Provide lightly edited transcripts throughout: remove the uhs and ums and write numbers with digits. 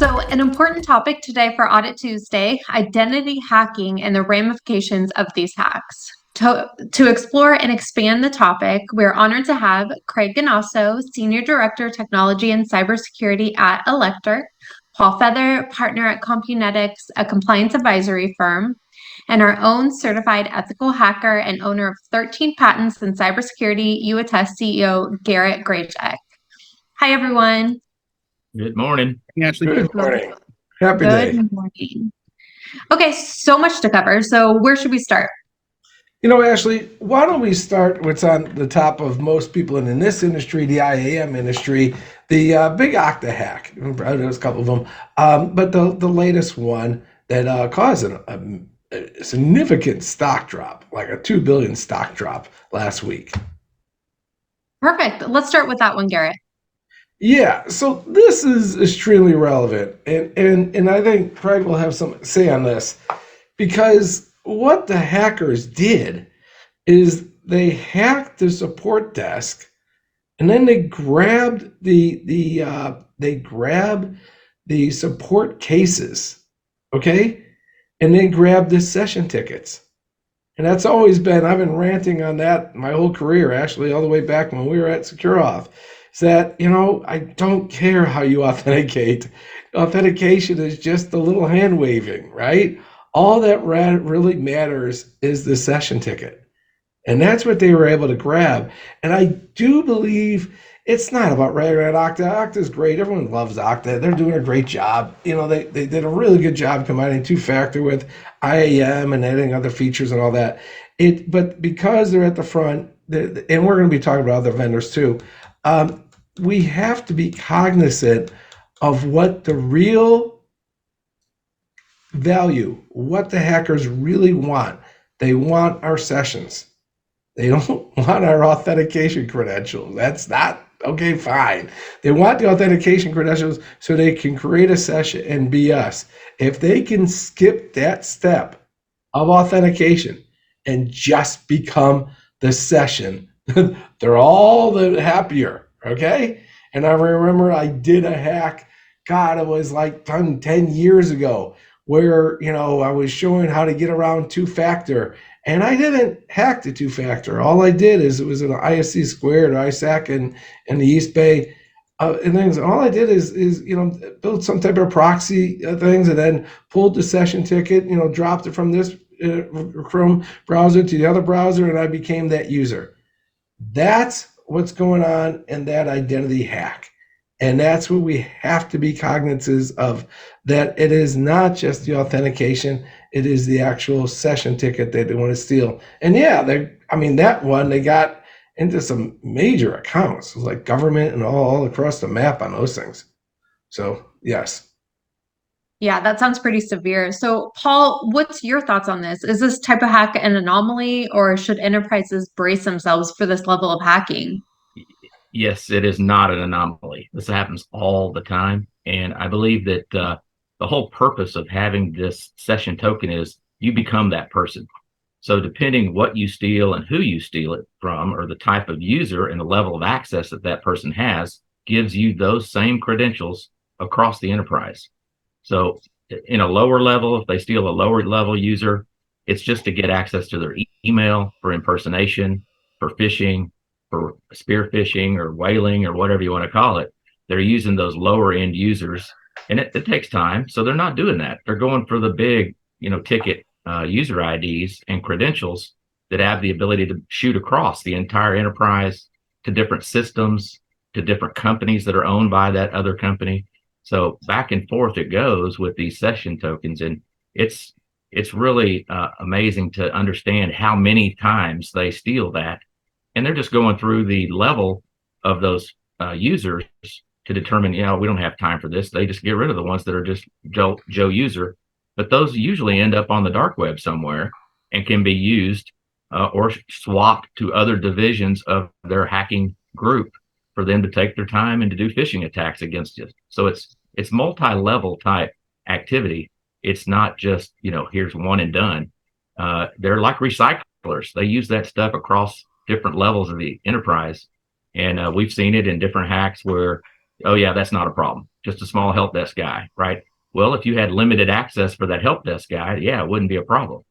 So, an important topic today for Audit Tuesday, identity hacking and the ramifications of these hacks. To explore and expand the topic, we're honored to have Craig Guinasso, Senior Director of Technology and Cybersecurity at Elector, Paul Feather, partner at Compu-netics, a compliance advisory firm, and our own certified ethical hacker and owner of 13 patents in cybersecurity, YouAttest CEO, Garret Grajek. Hi, everyone. Good morning. Ashley. Good morning. Happy Good day. morning. Okay, so much to cover. So where should we start? Ashley, why don't we start what's on the top of most people in this industry, the IAM industry, the big Okta hack. There's a couple of them, but the latest one that caused a significant stock drop, like a 2 billion stock drop last week. Perfect. Let's start with that one, Garret. Yeah, so this is extremely relevant, and I think Craig will have some say on this, because what the hackers did is they hacked the support desk, and then they grabbed the support cases, okay, and they grabbed the session tickets. And that's always been, I've been ranting on that my whole career, actually, all the way back when we were at SecureAuth. Is that, I don't care how you authenticate. Authentication is just a little hand waving, right? All that really matters is the session ticket. And that's what they were able to grab. And I do believe it's not about ragging on Okta. Okta's great. Everyone loves Okta. They're doing a great job. They did a really good job combining two-factor with IAM and adding other features and all that. But because they're at the front, and we're going to be talking about other vendors too, we have to be cognizant of what the real value, what the hackers really want. They want our sessions. They don't want our authentication credentials. That's not okay, fine. They want the authentication credentials so they can create a session and be us. If they can skip that step of authentication and just become the session, they're all the happier. Okay. And I remember I did a hack. God, it was like 10 years ago where, I was showing how to get around two-factor, and I didn't hack the two-factor. All I did is it was an ISC squared or ISAC in the East Bay. And things. All I did is build some type of proxy things, and then pulled the session ticket, dropped it from this Chrome browser to the other browser, and I became that user. That's what's going on in that identity hack. And that's what we have to be cognizant of, that it is not just the authentication, it is the actual session ticket that they want to steal. And yeah, that one, they got into some major accounts. It was like government and all across the map on those things. So, yes. Yeah, that sounds pretty severe. So, Paul, what's your thoughts on this? Is this type of hack an anomaly, or should enterprises brace themselves for this level of hacking? Yes, it is not an anomaly. This happens all the time. And I believe that the whole purpose of having this session token is you become that person. So depending what you steal and who you steal it from, or the type of user and the level of access that that person has, gives you those same credentials across the enterprise. So in a lower level, if they steal a lower level user, it's just to get access to their email for impersonation, for phishing, for spear phishing or whaling or whatever you want to call it. They're using those lower end users, and it takes time. So they're not doing that. They're going for the big, ticket user IDs and credentials that have the ability to shoot across the entire enterprise to different systems, to different companies that are owned by that other company. So back and forth it goes with these session tokens. And it's really amazing to understand how many times they steal that. And they're just going through the level of those users to determine, we don't have time for this. They just get rid of the ones that are just Joe user. But those usually end up on the dark web somewhere and can be used or swapped to other divisions of their hacking group for them to take their time and to do phishing attacks against it. So it's multi-level type activity. It's not just, here's one and done. They're like recyclers. They use that stuff across different levels of the enterprise. And we've seen it in different hacks where Oh yeah, that's not a problem. Just a small help desk guy, right? Well, if you had limited access for that help desk guy, yeah, it wouldn't be a problem.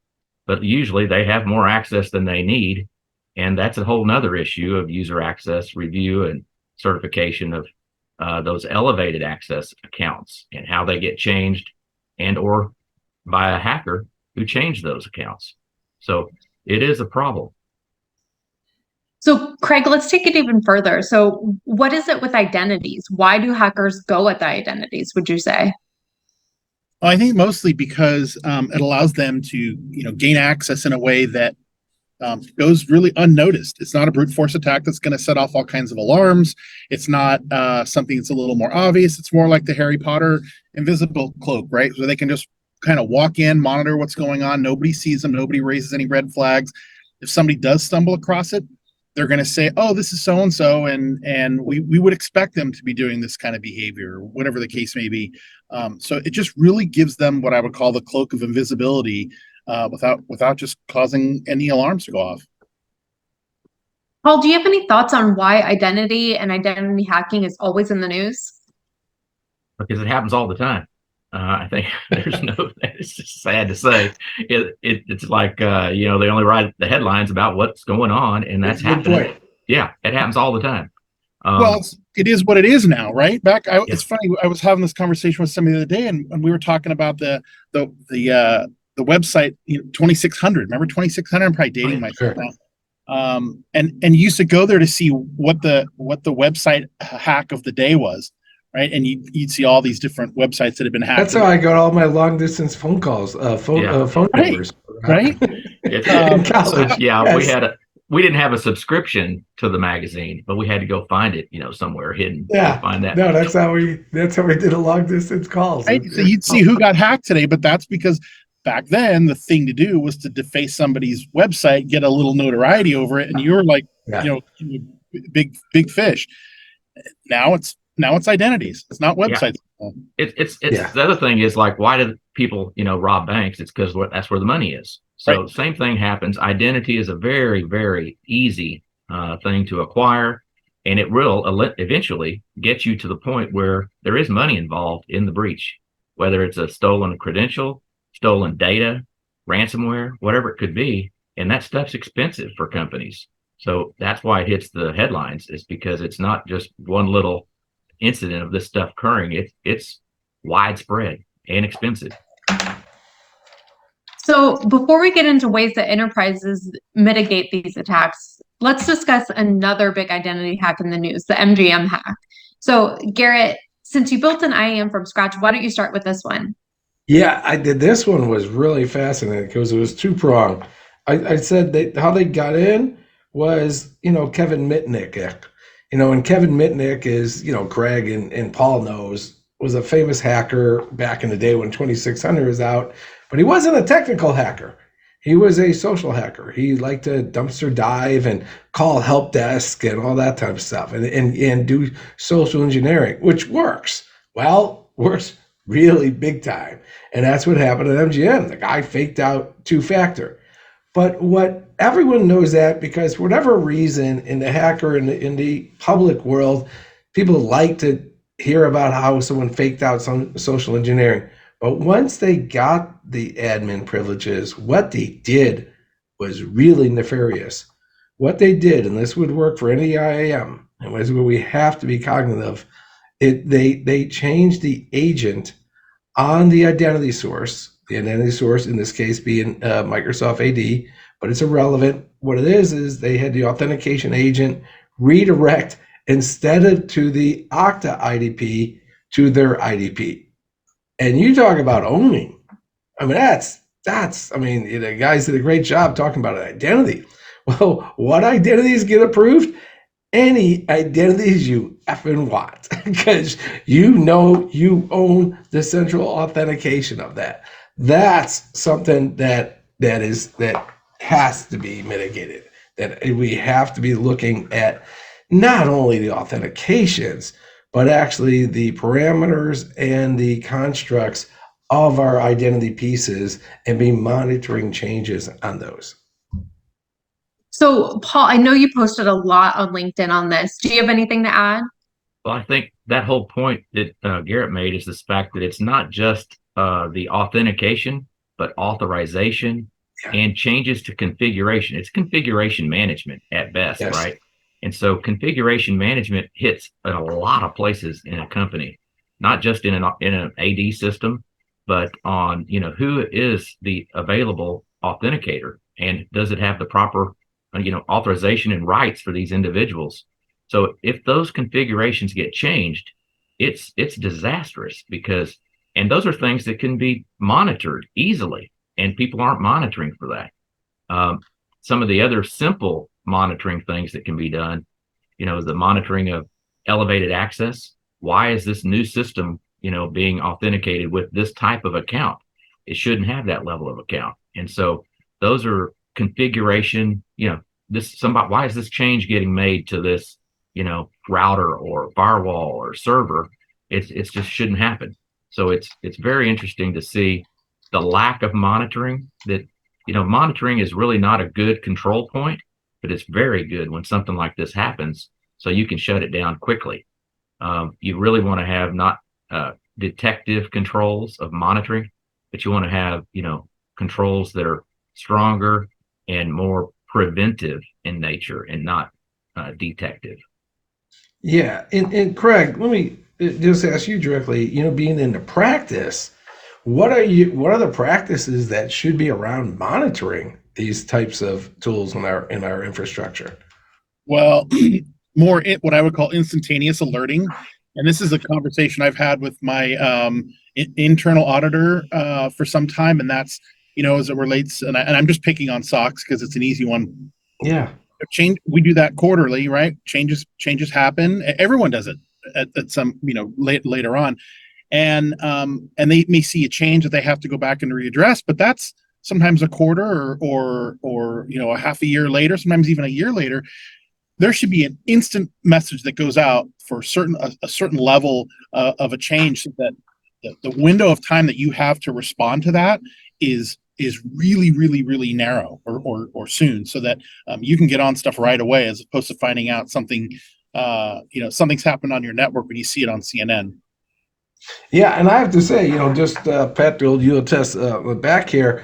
But usually they have more access than they need. And that's a whole nother issue of user access review and certification of those elevated access accounts and how they get changed and or by a hacker who changed those accounts. So it is a problem. So, Craig, let's take it even further. So, what is it with identities? Why do hackers go at the identities, would you say? Well, I think mostly because it allows them to, gain access in a way that goes really unnoticed. It's not a brute force attack that's going to set off all kinds of alarms. It's not something that's a little more obvious. It's more like the Harry Potter invisible cloak, right? So they can just kind of walk in, monitor what's going on. Nobody sees them. Nobody raises any red flags. If somebody does stumble across it, they're going to say, "Oh, this is so and so," and we would expect them to be doing this kind of behavior, whatever the case may be. So it just really gives them what I would call the cloak of invisibility, without just causing any alarms to go off. Paul, do you have any thoughts on why identity and identity hacking is always in the news? Because it happens all the time. I think there's no, it's just sad to say. It's like, they only write the headlines about what's going on, and that's happening. Yeah, it happens all the time. Well, it is what it is now, right? It's funny. I was having this conversation with somebody the other day, and we were talking about the website 2600. Remember 2600? I'm probably dating myself now. And you used to go there to see what the website hack of the day was, right? And you'd see all these different websites that have been hacked. That's how I got all my long distance phone calls, phone numbers. Right? In college. Yes. We didn't have a subscription to the magazine, but we had to go find it, somewhere hidden. Yeah, find that. No, that's how we did a long distance calls. Right? So you'd see who got hacked today, but that's because back then the thing to do was to deface somebody's website, get a little notoriety over it, and you were like, big fish. Now it's identities. It's not websites. Yeah. It's the other thing is, like, why do people rob banks? It's because that's where the money is. So Same thing happens. Identity is a very, very easy thing to acquire, and it will eventually get you to the point where there is money involved in the breach, whether it's a stolen credential, stolen data, ransomware, whatever it could be. And that stuff's expensive for companies. So that's why it hits the headlines, is because it's not just one little incident of this stuff occurring. It's widespread and expensive. So before we get into ways that enterprises mitigate these attacks, let's discuss another big identity hack in the news, the MGM hack. So Garret, since you built an IAM from scratch, why don't you start with this one? Yeah, I did. This one was really fascinating because it was two-pronged. I said how they got in was, Kevin Mitnick. And Kevin Mitnick is, Craig and Paul knows, was a famous hacker back in the day when 2600 was out. But he wasn't a technical hacker. He was a social hacker. He liked to dumpster dive and call help desk and all that type of stuff and do social engineering, which works. Well, works really big time. And that's what happened at MGM. The guy faked out two-factor. But what everyone knows that, because for whatever reason in the hacker in the public world, people like to hear about how someone faked out some social engineering. But once they got the admin privileges, what they did was really nefarious. What they did, and this would work for any IAM, and this is what we have to be cognizant of, they changed the agent on the identity source in this case being Microsoft AD, but it's irrelevant. What it is they had the authentication agent redirect, instead of to the Okta IDP, to their IDP. And you talk about owning. I mean, the guys did a great job talking about an identity. Well, what identities get approved? Any identities you effing want, because you own the central authentication of that. That's something that has to be mitigated. That we have to be looking at not only the authentications, but actually the parameters and the constructs of our identity pieces, and be monitoring changes on those. So Paul, I know you posted a lot on LinkedIn on this. Do you have anything to add? Well, I think that whole point that Garrett made is this fact that it's not just the authentication, but authorization and changes to configuration. It's configuration management at best, Yes. right? And so configuration management hits in a lot of places in a company, not just in an AD system, but on, who is the available authenticator and does it have the proper, authorization and rights for these individuals. So if those configurations get changed, it's disastrous because, and those are things that can be monitored easily, and people aren't monitoring for that. Some of the other simple monitoring things that can be done, is the monitoring of elevated access. Why is this new system, being authenticated with this type of account? It shouldn't have that level of account. And so those are configuration, why is this change getting made to this, router or firewall or server? It's just shouldn't happen. So it's very interesting to see the lack of monitoring that, monitoring is really not a good control point, but it's very good when something like this happens. So you can shut it down quickly. You really want to have not detective controls of monitoring, but you want to have, controls that are stronger and more preventive in nature and not detective. Yeah, and Craig, let me just ask you directly. Being into practice, what are the practices that should be around monitoring these types of tools in our infrastructure? Well, what I would call instantaneous alerting, and this is a conversation I've had with my internal auditor for some time, and that's as it relates, and I'm just picking on SOX because it's an easy one. Yeah. We do that quarterly, right? Changes happen. Everyone does it at some later on, and they may see a change that they have to go back and readdress, but that's sometimes a quarter or a half a year later, sometimes even a year later. There should be an instant message that goes out for a certain level of a change, so that the window of time that you have to respond to that is really, really, really narrow or soon, so that you can get on stuff right away, as opposed to finding out something, something's happened on your network when you see it on CNN. Yeah, and I have to say, just pat the old YouAttest back here.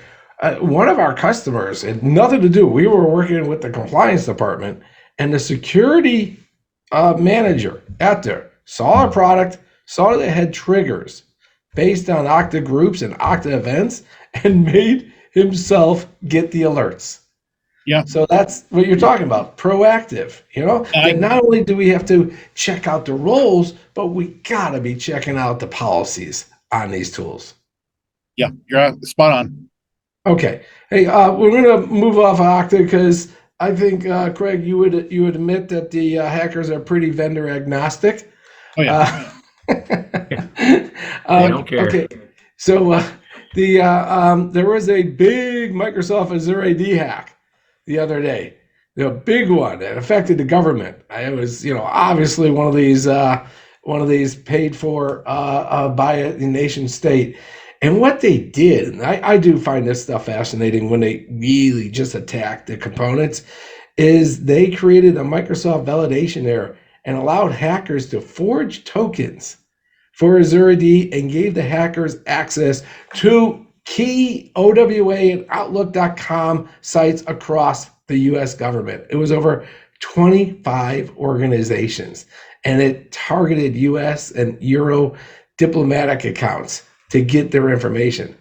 One of our customers had nothing to do. We were working with the compliance department, and the security manager out there saw our product, saw that it had triggers based on Okta groups and Okta events, and made himself get the alerts. Yeah. So that's what you're talking about, proactive. And not only do we have to check out the roles, but we gotta be checking out the policies on these tools. Yeah, you're spot on. Okay. Hey, we're gonna move off Okta because I think Craig, you would admit that the hackers are pretty vendor agnostic. Oh yeah. They don't care. Okay. So there was a big Microsoft Azure AD hack the other day, the big one that affected the government. It was, obviously one of these paid for by a nation state. And what they did, and I do find this stuff fascinating when they really just attack the components, is they created a Microsoft validation error and allowed hackers to forge tokens for Azure AD and gave the hackers access to key OWA and Outlook.com sites across the US government. It was over 25 organizations, and it targeted US and Euro diplomatic accounts to get their information.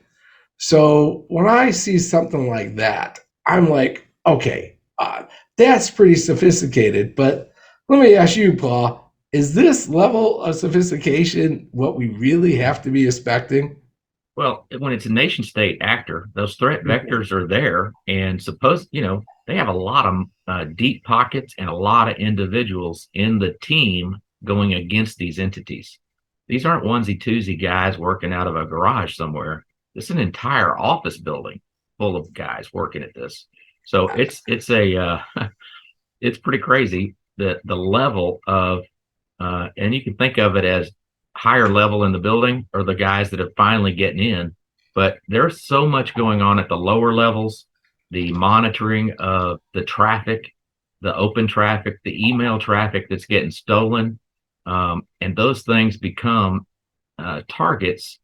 So when I see something like that, I'm like, okay, that's pretty sophisticated. But let me ask you, Paul, is this level of sophistication what we really have to be expecting? Well, when it's a nation state actor, those threat vectors are there, and they have a lot of deep pockets and a lot of individuals in the team going against these entities. These aren't onesie-twosie guys working out of a garage somewhere. This is an entire office building full of guys working at this. So it's it's pretty crazy the level of and you can think of it as higher level in the building or the guys that are finally getting in. But there's so much going on at the lower levels, the monitoring of the traffic, the open traffic, the email traffic that's getting stolen. And those things become targets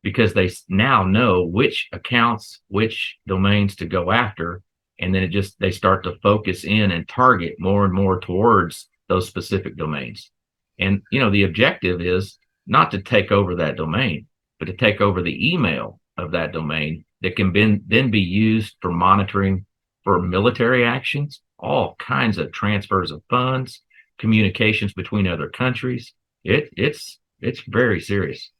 because they now know which accounts, which domains to go after. And then they start to focus in and target more and more towards those specific domains. And, the objective is not to take over that domain, but to take over the email of that domain that can then be used for monitoring for military actions, all kinds of transfers of funds, communications between other countries. It's very serious.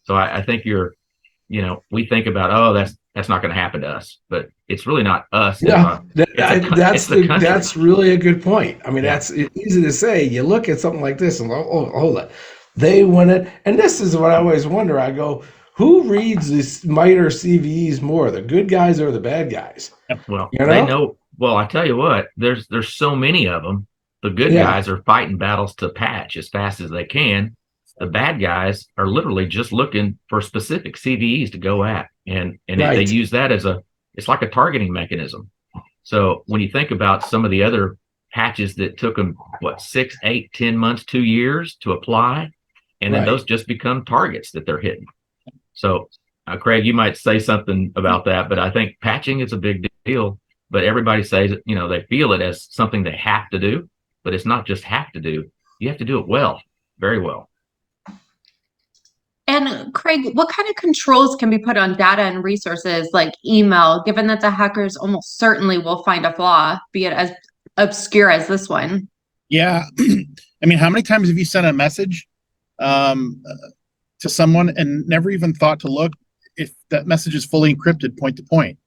So I think we think about, oh, that's not going to happen to us, but it's really not us. Yeah, Country. That's really a good point. I mean, Yeah. that's easy to say. You look at something like this and go, oh, hold on, they win it. And this is what I always wonder. I go, who reads these MITRE CVEs more, the good guys or the bad guys? Well, You know? they know. Well, I tell you what, there's so many of them. The good guys are fighting battles to patch as fast as they can. The bad guys are literally just looking for specific CVEs to go at, and they use that it's like a targeting mechanism. So when you think about some of the other patches that took them 6, 8, 10 months, 2 years to apply, and then those just become targets that they're hitting. So Craig, you might say something about that, but I think patching is a big deal. But everybody says they feel it as something they have to do, but it's not just have to do. You have to do it well, very well. And Craig, what kind of controls can be put on data and resources like email, given that the hackers almost certainly will find a flaw, be it as obscure as this one? Yeah. I mean, how many times have you sent a message to someone and never even thought to look if that message is fully encrypted point to point?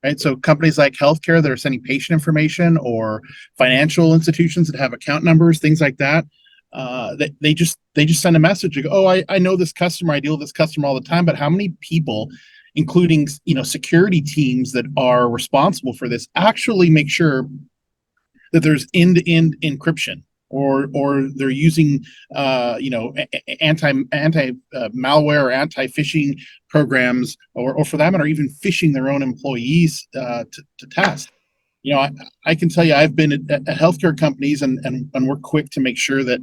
Right. So companies like healthcare that are sending patient information, or financial institutions that have account numbers, things like that, they just send a message. Like, oh, I know this customer, I deal with this customer all the time, but how many people, including security teams that are responsible for this, actually make sure that there's end-to-end encryption, or they're using anti malware or anti-phishing programs, or for that matter, even phishing their own employees to test. I can tell you, I've been at healthcare companies, and we're quick to make sure that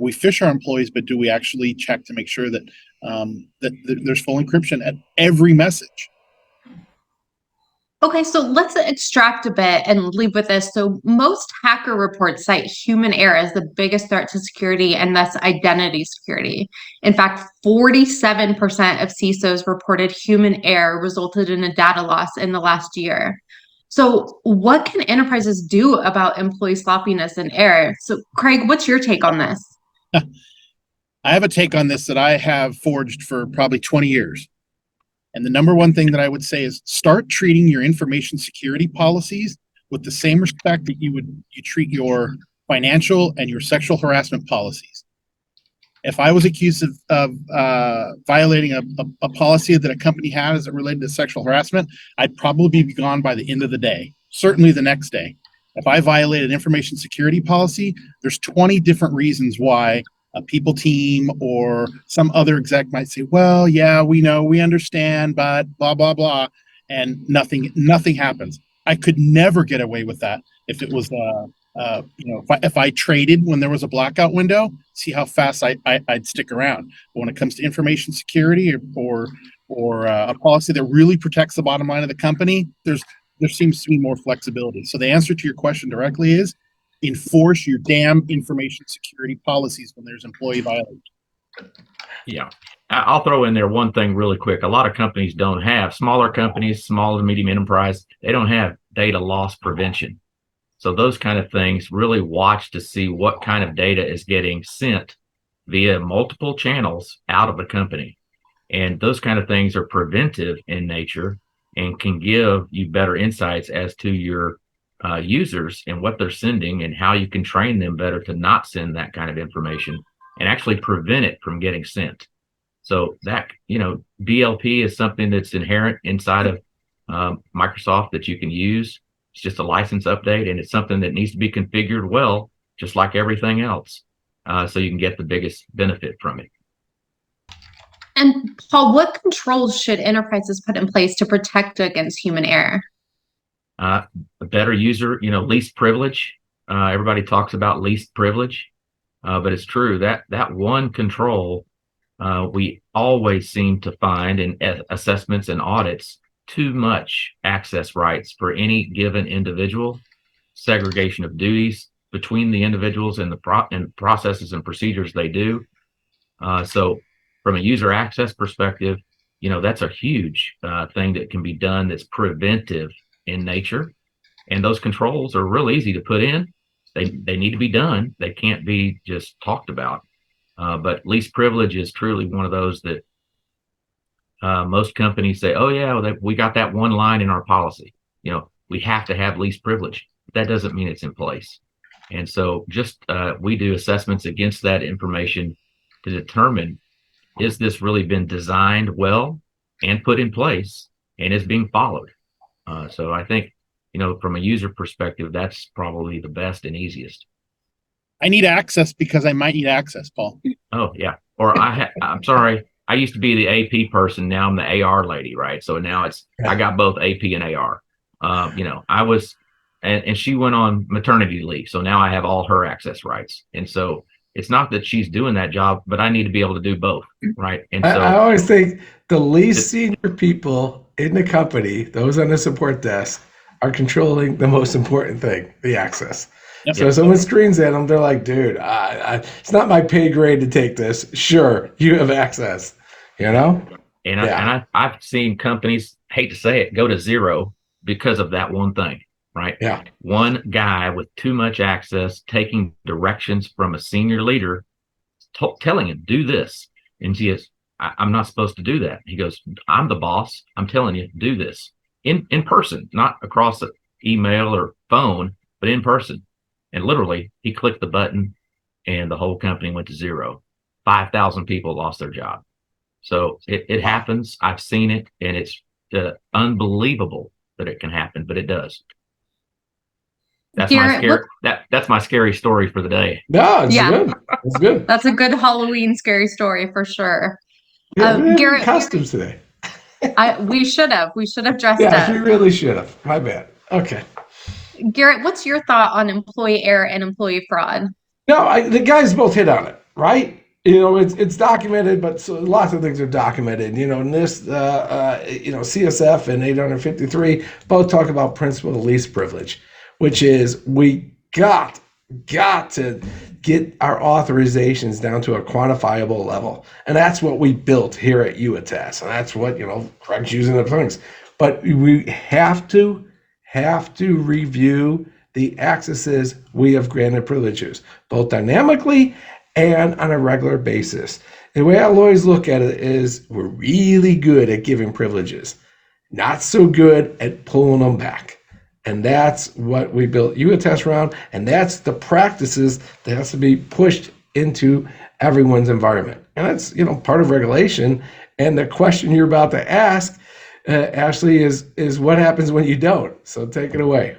we phish our employees, but do we actually check to make sure that there's full encryption at every message? Okay, so let's extract a bit and leave with this. So most hacker reports cite human error as the biggest threat to security, and thus identity security. In fact, 47% of CISOs reported human error resulted in a data loss in the last year. So what can enterprises do about employee sloppiness and error? So Craig, what's your take on this? I have a take on this that I have forged for probably 20 years. And the number one thing that I would say is start treating your information security policies with the same respect that you treat your financial and your sexual harassment policies. If I was accused of violating a policy that a company had as it related to sexual harassment, I'd probably be gone by the end of the day, certainly the next day. If I violated information security policy, there's 20 different reasons why a people team or some other exec might say, well, yeah, we know, we understand, but blah, blah, blah. And nothing happens. I could never get away with that if it was, if I traded when there was a blackout window, see how fast I'd stick around. But when it comes to information security or a policy that really protects the bottom line of the company, there seems to be more flexibility. So the answer to your question directly is enforce your damn information security policies when there's employee violation. Yeah. I'll throw in there one thing really quick. A lot of companies don't have, smaller companies, small to medium enterprise, they don't have data loss prevention. So those kind of things, really watch to see what kind of data is getting sent via multiple channels out of the company. And those kind of things are preventive in nature and can give you better insights as to your users and what they're sending and how you can train them better to not send that kind of information and actually prevent it from getting sent. So that, DLP is something that's inherent inside of Microsoft that you can use. It's just a license update, and it's something that needs to be configured well, just like everything else, so you can get the biggest benefit from it. And Paul, what controls should enterprises put in place to protect against human error? A better user, least privilege. Everybody talks about least privilege. But it's true that that one control, we always seem to find in assessments and audits too much access rights for any given individual, segregation of duties between the individuals and and processes and procedures they do. So from a user access perspective, that's a huge thing that can be done that's preventive in nature. And those controls are real easy to put in. They need to be done. They can't be just talked about. But least privilege is truly one of those that most companies say, oh, yeah, we got that one line in our policy. We have to have least privilege. That doesn't mean it's in place. And so just we do assessments against that information to determine, is this really been designed well and put in place and is being followed? So I think, from a user perspective, that's probably the best and easiest. I need access because I might need access, Paul. Oh, yeah. Or I'm sorry. I used to be the AP person. Now I'm the AR lady, right? So now I got both AP and AR. I was, and she went on maternity leave. So now I have all her access rights. And so it's not that she's doing that job, but I need to be able to do both, right? And so I always think the least senior people in the company, those on the support desk, are controlling the most important thing, the access. Yep. So if someone screams at them, they're like, dude, it's not my pay grade to take this. Sure, you have access, And I've seen companies, hate to say it, go to zero because of that one thing, right? Yeah. One guy with too much access taking directions from a senior leader, telling him, do this. And he is, I'm not supposed to do that. He goes, I'm the boss. I'm telling you, do this in person, not across the email or phone, but in person. And literally, he clicked the button and the whole company went to zero. 5,000 people lost their job. So it happens. I've seen it, and it's unbelievable that it can happen, but it does. That's that's my scary story for the day. No, it's good. It's good. That's a good Halloween scary story for sure. Yeah, Garret, costumes today. We should have dressed up. Yeah, we really should have. My bad. Okay. Garret, what's your thought on employee error and employee fraud? No, the guys both hit on it, right? It's documented, but lots of things are documented. And this, CSF and 853 both talk about principle of least privilege, which is we got to get our authorizations down to a quantifiable level. And that's what we built here at YouAttest. And that's what, Craig's using the things. But we have to review the accesses we have granted privileges, both dynamically and on a regular basis. The way I always look at it is we're really good at giving privileges, not so good at pulling them back. And that's what we built YouAttest around, and that's the practices that has to be pushed into everyone's environment. And that's, part of regulation. And the question you're about to ask, Ashley, is what happens when you don't? So take it away.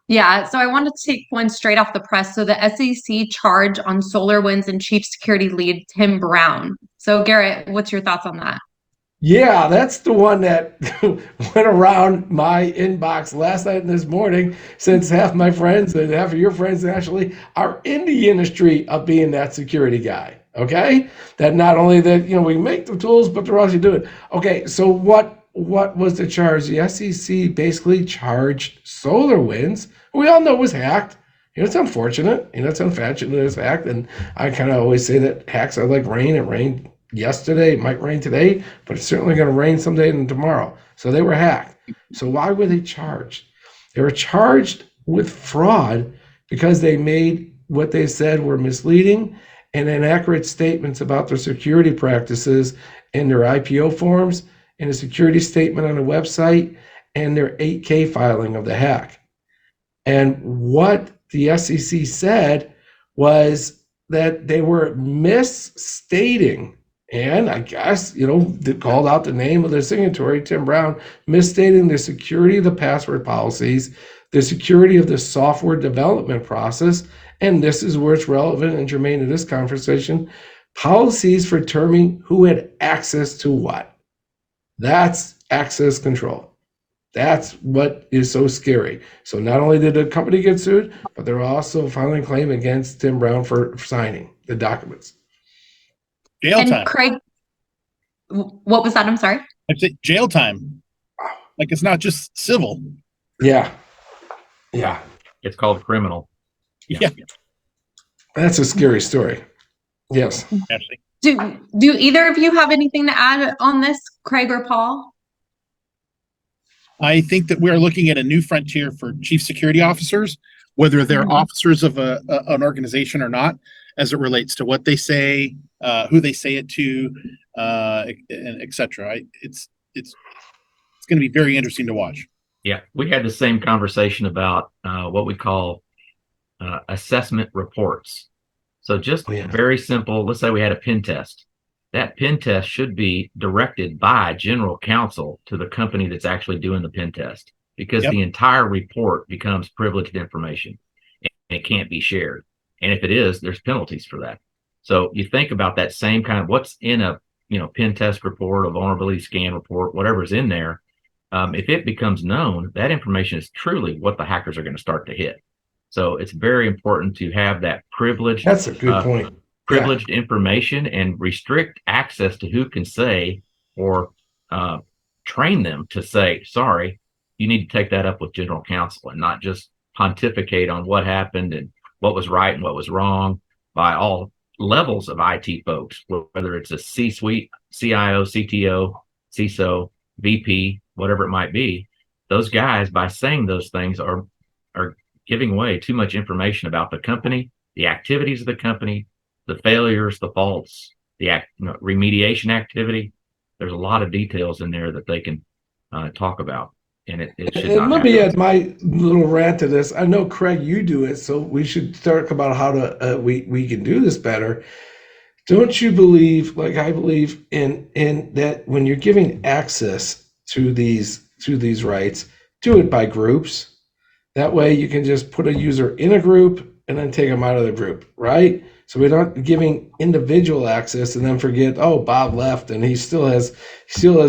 Yeah, so I wanted to take one straight off the press. So the SEC charge on SolarWinds and Chief Security Lead Tim Brown. So Garret, what's your thoughts on that? Yeah, that's the one that went around my inbox last night and this morning, since half my friends and half of your friends actually are in the industry of being that security guy. Okay, that not only that we make the tools, but they're also doing it. Okay, so what was the charge? The SEC basically charged SolarWinds. We all know it was hacked. It's unfortunate. It's unfortunate it was hacked, and I kind of always say that hacks are like rain. It rained yesterday, it might rain today, but it's certainly going to rain someday and tomorrow. So they were hacked. So why were they charged? They were charged with fraud because they made what they said were misleading and inaccurate statements about their security practices in their IPO forms, in a security statement on a website, and their 8K filing of the hack. And what the SEC said was that they were misstating, and I guess, they called out the name of the signatory, Tim Brown, misstating the security of the password policies, the security of the software development process, and this is where it's relevant and germane to this conversation, policies for determining who had access to what. That's access control. That's what is so scary. So not only did the company get sued, but they're also filing a claim against Tim Brown for signing the documents. Jail And time. Craig, what was that? I'm sorry. I'd say jail time. Like, it's not just civil. Yeah. Yeah. It's called criminal. Yeah. That's a scary story. Yes. Actually. Do either of you have anything to add on this, Craig or Paul? I think that we're looking at a new frontier for chief security officers, whether they're officers of an organization or not, as it relates to what they say, who they say it to, and et cetera. It's going to be very interesting to watch. Yeah, we had the same conversation about what we call assessment reports. So just very simple, let's say we had a pen test. That pen test should be directed by general counsel to the company that's actually doing the pen test, because the entire report becomes privileged information and it can't be shared. And if it is, there's penalties for that. So you think about that same kind of what's in a pen test report, a vulnerability scan report, whatever's in there. If it becomes known, that information is truly what the hackers are going to start to hit. So it's very important to have that privileged. That's a good point. Privileged information and restrict access to who can say, or train them to say, sorry, you need to take that up with general counsel, and not just pontificate on what happened and what was right and what was wrong by all levels of IT folks, whether it's a C-suite, CIO, CTO, CISO, VP, whatever it might be. Those guys, by saying those things, are giving away too much information about the company, the activities of the company, the failures, the faults, the remediation activity. There's a lot of details in there that they can talk about, and it should not. Let me add my little rant to this. I know, Craig, you do it, so we should talk about how to we can do this better. Don't you believe, like I believe, in that when you're giving access to these rights, do it by groups. That way you can just put a user in a group and then take them out of the group, right? So we're not giving individual access and then forget, oh, Bob left and he still has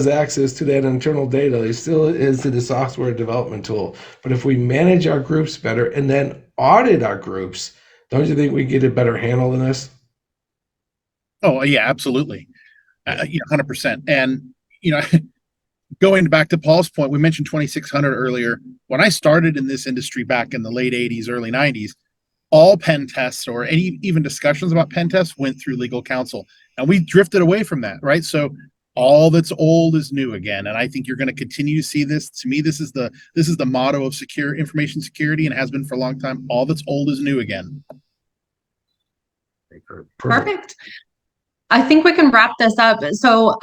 access to that internal data. He still is to the software development tool. But if we manage our groups better and then audit our groups, don't you think we get a better handle than this? Oh, yeah, absolutely. 100%. And, going back to Paul's point, we mentioned 2600 earlier. When I started in this industry back in the late 80s, early 90s, all pen tests or any even discussions about pen tests went through legal counsel, and we drifted away from that, right? So all that's old is new again, and I think you're going to continue to see this. To me, this is the motto of secure information security, and has been for a long time. All that's old is new again. Perfect. I think we can wrap this up. So,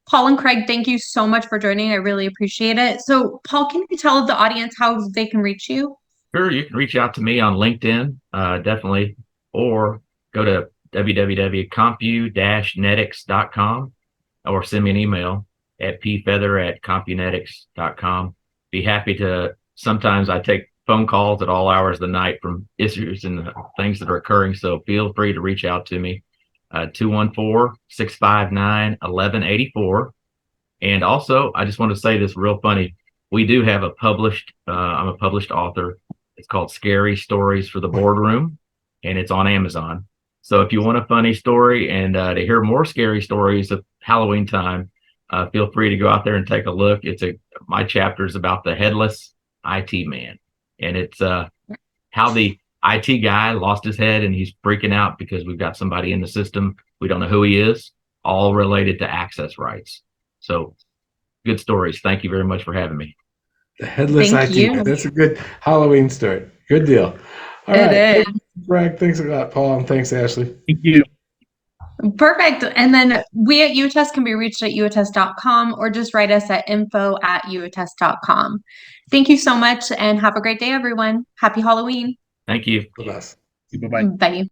Paul and Craig, thank you so much for joining. I really appreciate it. So, Paul, can you tell the audience how they can reach you? Sure, you can reach out to me on LinkedIn, definitely, or go to www.compu-netics.com, or send me an email at pfeather@compu-netics.com. Be happy to. Sometimes I take phone calls at all hours of the night from issues and things that are occurring, so feel free to reach out to me. 214-659-1184. And also, I just want to say this real funny. We do have a published, I'm a published author. It's called Scary Stories for the Boardroom, and it's on Amazon. So if you want a funny story and to hear more scary stories of Halloween time, feel free to go out there and take a look. My chapter is about the headless IT man, and it's how the IT guy lost his head and he's freaking out because we've got somebody in the system. We don't know who he is, all related to access rights. So good stories. Thank you very much for having me. The headless Thank IT. you. That's a good Halloween story. Good deal. All right. It is. Greg, thanks a lot, Paul, and thanks, Ashley. Thank you. Perfect. And then we at YouAttest can be reached at youattest.com, or just write us at info@youattest.com. Thank you so much, and have a great day, everyone. Happy Halloween. Thank you. The best. Bye-bye. Bye.